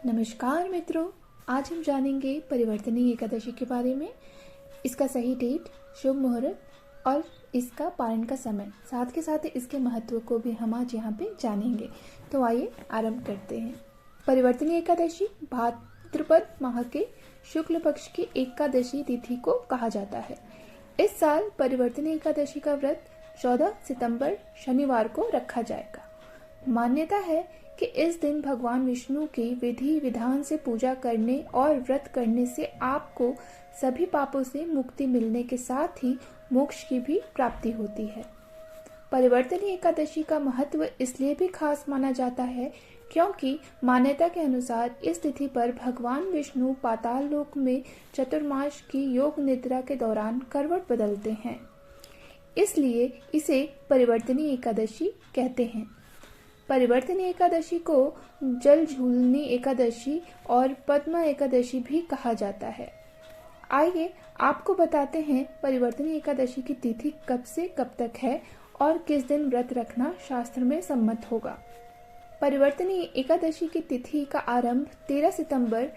नमस्कार मित्रों, आज हम जानेंगे परिवर्तनीय एकादशी के बारे में। इसका सही डेट, शुभ मुहूर्त और इसका पारण का समय, साथ के साथ इसके महत्व को भी हम आज यहाँ पे जानेंगे। तो आइए आरंभ करते हैं। परिवर्तनीय एकादशी भाद्रपद माह के शुक्ल पक्ष की एकादशी तिथि को कहा जाता है। इस साल परिवर्तनीय एकादशी का व्रत 14 सितंबर शनिवार को रखा जाएगा। मान्यता है कि इस दिन भगवान विष्णु की विधि विधान से पूजा करने और व्रत करने से आपको सभी पापों से मुक्ति मिलने के साथ ही मोक्ष की भी प्राप्ति होती है। परिवर्तनीय एकादशी का महत्व इसलिए भी खास माना जाता है क्योंकि मान्यता के अनुसार इस तिथि पर भगवान विष्णु पाताल लोक में चतुर्मास की योग निद्रा के दौरान करवट बदलते हैं। इसलिए इसे परिवर्तनीय एकादशी कहते हैं। परिवर्तनीय एकादशी को जल झूलनी एकादशी और पद्मा एकादशी भी कहा जाता है। आइए आपको बताते हैं परिवर्तनीय एकादशी की तिथि कब से कब तक है और किस दिन व्रत रखना शास्त्र में सम्मत होगा। परिवर्तनीय एकादशी की तिथि का आरंभ 13 सितंबर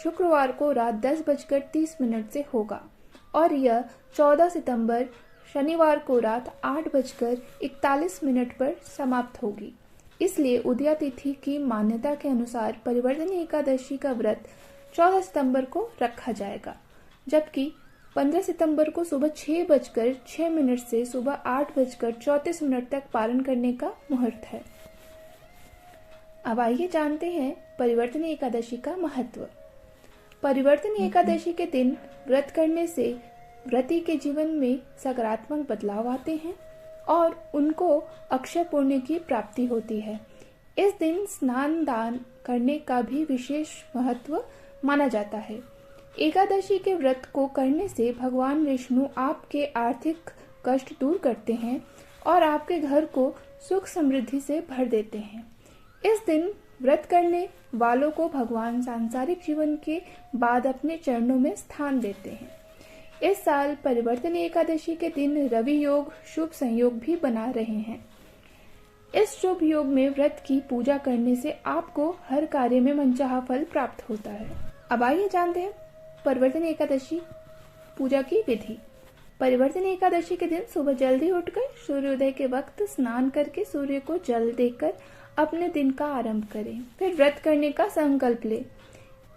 शुक्रवार को रात 10:30 से होगा और यह 14 सितंबर शनिवार को रात 8:41 पर समाप्त होगी। इसलिए उदया तिथि की मान्यता के अनुसार परिवर्तनीय एकादशी का व्रत 14 सितंबर को रखा जाएगा, जबकि 15 सितंबर को सुबह 6:06 से सुबह 8:34 तक पारण करने का मुहूर्त है। अब आइए जानते हैं परिवर्तनीय एकादशी का महत्व। परिवर्तनीय एकादशी के दिन व्रत करने से व्रती के जीवन में सकारात्मक बदलाव आते हैं और उनको अक्षय पुण्य की प्राप्ति होती है। इस दिन स्नान दान करने का भी विशेष महत्व माना जाता है। एकादशी के व्रत को करने से भगवान विष्णु आपके आर्थिक कष्ट दूर करते हैं और आपके घर को सुख समृद्धि से भर देते हैं। इस दिन व्रत करने वालों को भगवान सांसारिक जीवन के बाद अपने चरणों में स्थान देते हैं। इस साल परिवर्तनीय एकादशी के दिन रवि योग शुभ संयोग भी बना रहे हैं। इस शुभ योग में व्रत की पूजा करने से आपको हर कार्य में मनचाहा फल प्राप्त होता है। अब आइए जानते हैं परिवर्तनीय एकादशी पूजा की विधि। परिवर्तनीय एकादशी के दिन सुबह जल्दी उठकर सूर्योदय के वक्त स्नान करके सूर्य को जल देकर अपने दिन का आरंभ करें। फिर व्रत करने का संकल्प लें।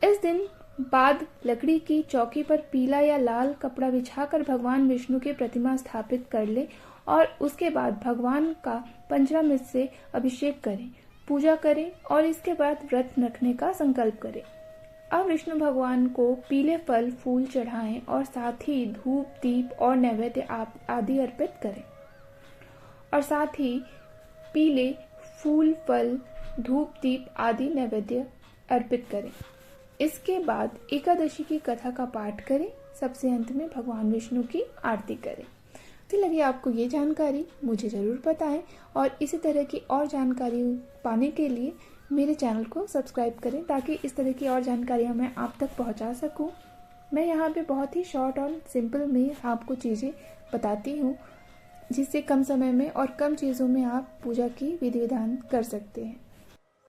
इस दिन बाद लकड़ी की चौकी पर पीला या लाल कपड़ा बिछाकर भगवान विष्णु की प्रतिमा स्थापित कर ले और उसके बाद भगवान का पंचामृत से अभिषेक करें, पूजा करें और इसके बाद व्रत रखने का संकल्प करें। अब विष्णु भगवान को पीले फल फूल चढ़ाएं और साथ ही धूप दीप और नैवेद्य आदि अर्पित करें और साथ ही पीले फूल फल धूप दीप आदि नैवेद्य अर्पित करें। इसके बाद एकादशी की कथा का पाठ करें। सबसे अंत में भगवान विष्णु की आरती करें। तो लगी आपको ये जानकारी मुझे ज़रूर बताएं और इसी तरह की और जानकारी पाने के लिए मेरे चैनल को सब्सक्राइब करें ताकि इस तरह की और जानकारियां मैं आप तक पहुंचा सकूं। मैं यहाँ पे बहुत ही शॉर्ट और सिंपल में आपको चीज़ें बताती हूँ जिससे कम समय में और कम चीज़ों में आप पूजा की विधि विधान कर सकते हैं।